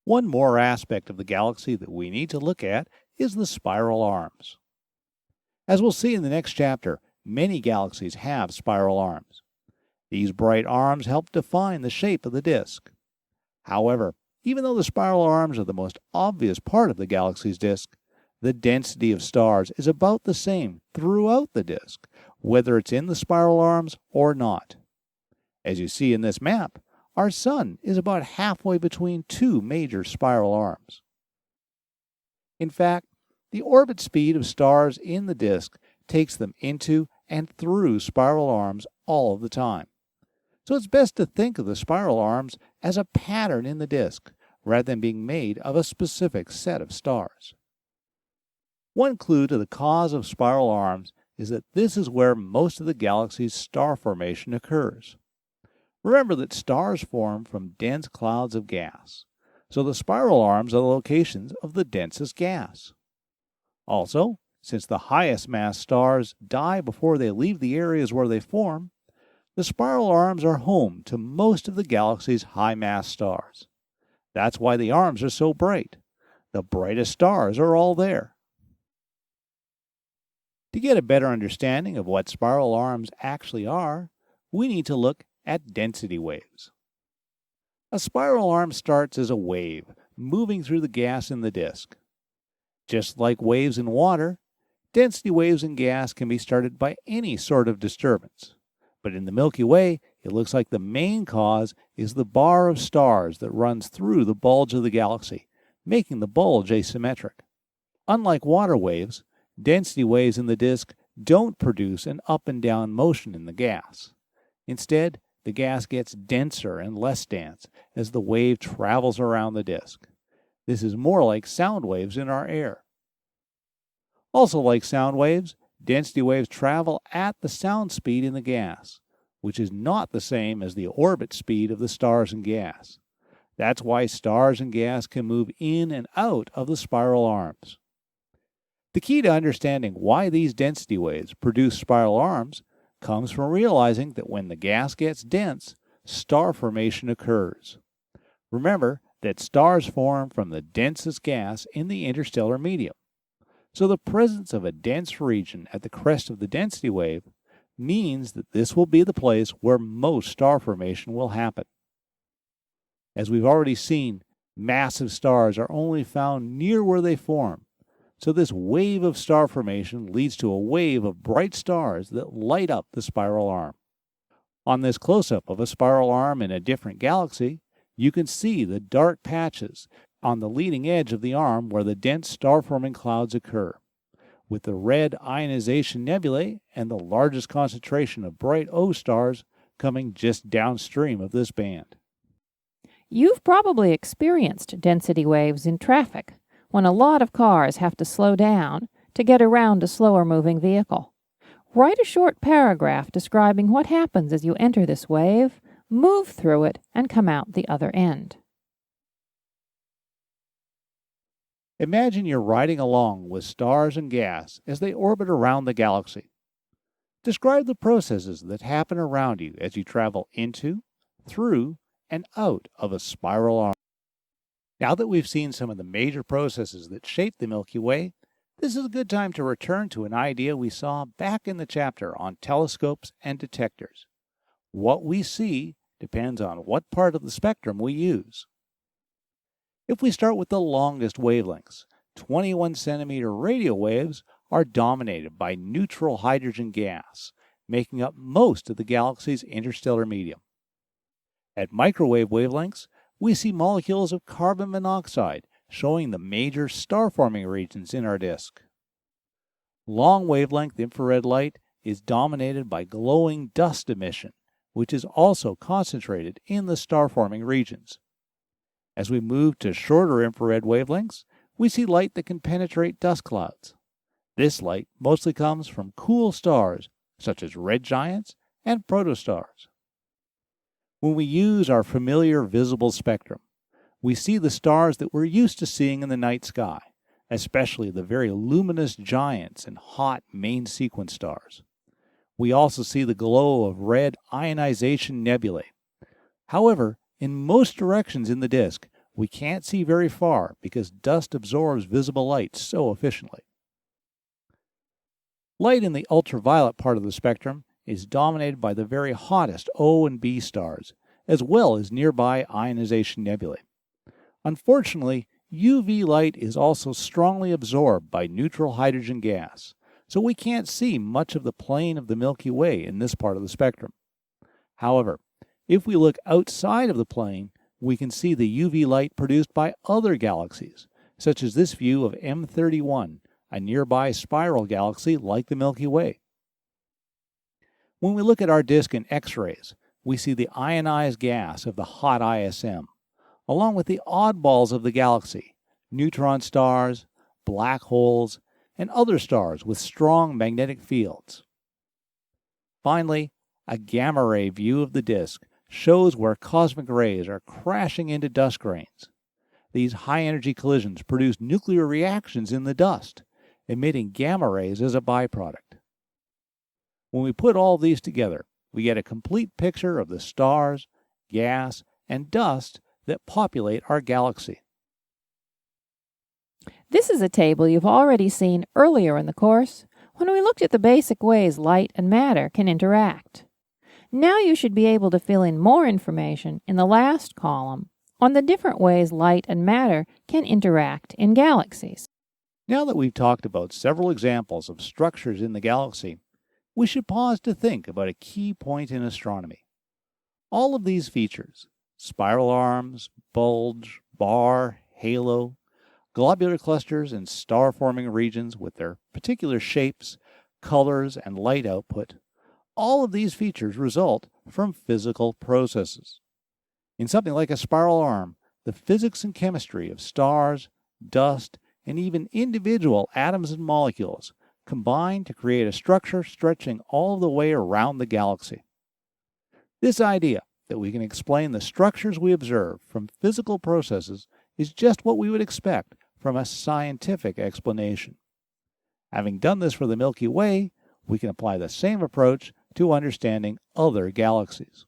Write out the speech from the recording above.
One more aspect of the galaxy that we need to look at is the spiral arms. As we'll see in the next chapter, many galaxies have spiral arms. These bright arms help define the shape of the disk. However, even though the spiral arms are the most obvious part of the galaxy's disk, the density of stars is about the same throughout the disk, whether it's in the spiral arms or not. As you see in this map, our Sun is about halfway between two major spiral arms. In fact, the orbit speed of stars in the disk takes them into and through spiral arms all of the time. So it's best to think of the spiral arms as a pattern in the disk, rather than being made of a specific set of stars. One clue to the cause of spiral arms is that this is where most of the galaxy's star formation occurs. Remember that stars form from dense clouds of gas, so the spiral arms are the locations of the densest gas. Also, since the highest mass stars die before they leave the areas where they form, the spiral arms are home to most of the galaxy's high mass stars. That's why the arms are so bright. The brightest stars are all there. To get a better understanding of what spiral arms actually are, we need to look at density waves. A spiral arm starts as a wave, moving through the gas in the disk. Just like waves in water, density waves in gas can be started by any sort of disturbance. But in the Milky Way, it looks like the main cause is the bar of stars that runs through the bulge of the galaxy, making the bulge asymmetric. Unlike water waves, density waves in the disk don't produce an up and down motion in the gas. Instead, the gas gets denser and less dense as the wave travels around the disk. This is more like sound waves in our air. Also like sound waves, density waves travel at the sound speed in the gas, which is not the same as the orbit speed of the stars and gas. That's why stars and gas can move in and out of the spiral arms. The key to understanding why these density waves produce spiral arms comes from realizing that when the gas gets dense, star formation occurs. Remember that stars form from the densest gas in the interstellar medium. So the presence of a dense region at the crest of the density wave means that this will be the place where most star formation will happen. As we've already seen, massive stars are only found near where they form. So this wave of star formation leads to a wave of bright stars that light up the spiral arm. On this close-up of a spiral arm in a different galaxy, you can see the dark patches on the leading edge of the arm where the dense star-forming clouds occur, with the red ionization nebulae and the largest concentration of bright O stars coming just downstream of this band. You've probably experienced density waves in traffic, when a lot of cars have to slow down to get around a slower-moving vehicle. Write a short paragraph describing what happens as you enter this wave, move through it, and come out the other end. Imagine you're riding along with stars and gas as they orbit around the galaxy. Describe the processes that happen around you as you travel into, through, and out of a spiral arm. Now that we've seen some of the major processes that shape the Milky Way, this is a good time to return to an idea we saw back in the chapter on telescopes and detectors. What we see depends on what part of the spectrum we use. If we start with the longest wavelengths, 21 centimeter radio waves are dominated by neutral hydrogen gas, making up most of the galaxy's interstellar medium. At microwave wavelengths, we see molecules of carbon monoxide showing the major star-forming regions in our disk. Long wavelength infrared light is dominated by glowing dust emission, which is also concentrated in the star-forming regions. As we move to shorter infrared wavelengths, we see light that can penetrate dust clouds. This light mostly comes from cool stars, such as red giants and protostars. When we use our familiar visible spectrum, we see the stars that we're used to seeing in the night sky, especially the very luminous giants and hot main sequence stars. We also see the glow of red ionization nebulae. However, in most directions in the disk, we can't see very far because dust absorbs visible light so efficiently. Light in the ultraviolet part of the spectrum is dominated by the very hottest O and B stars, as well as nearby ionization nebulae. Unfortunately, UV light is also strongly absorbed by neutral hydrogen gas, so we can't see much of the plane of the Milky Way in this part of the spectrum. However, if we look outside of the plane, we can see the UV light produced by other galaxies, such as this view of M31, a nearby spiral galaxy like the Milky Way. When we look at our disk in X-rays, we see the ionized gas of the hot ISM, along with the oddballs of the galaxy, neutron stars, black holes, and other stars with strong magnetic fields. Finally, a gamma ray view of the disk shows where cosmic rays are crashing into dust grains. These high-energy collisions produce nuclear reactions in the dust, emitting gamma rays as a byproduct. When we put all these together, we get a complete picture of the stars, gas, and dust that populate our galaxy. This is a table you've already seen earlier in the course when we looked at the basic ways light and matter can interact. Now you should be able to fill in more information in the last column on the different ways light and matter can interact in galaxies. Now that we've talked about several examples of structures in the galaxy, we should pause to think about a key point in astronomy. All of these features, spiral arms, bulge, bar, halo, globular clusters, and star-forming regions with their particular shapes, colors, and light output, all of these features result from physical processes. In something like a spiral arm, the physics and chemistry of stars, dust, and even individual atoms and molecules combine to create a structure stretching all the way around the galaxy. This idea that we can explain the structures we observe from physical processes is just what we would expect from a scientific explanation. Having done this for the Milky Way, we can apply the same approach to understanding other galaxies.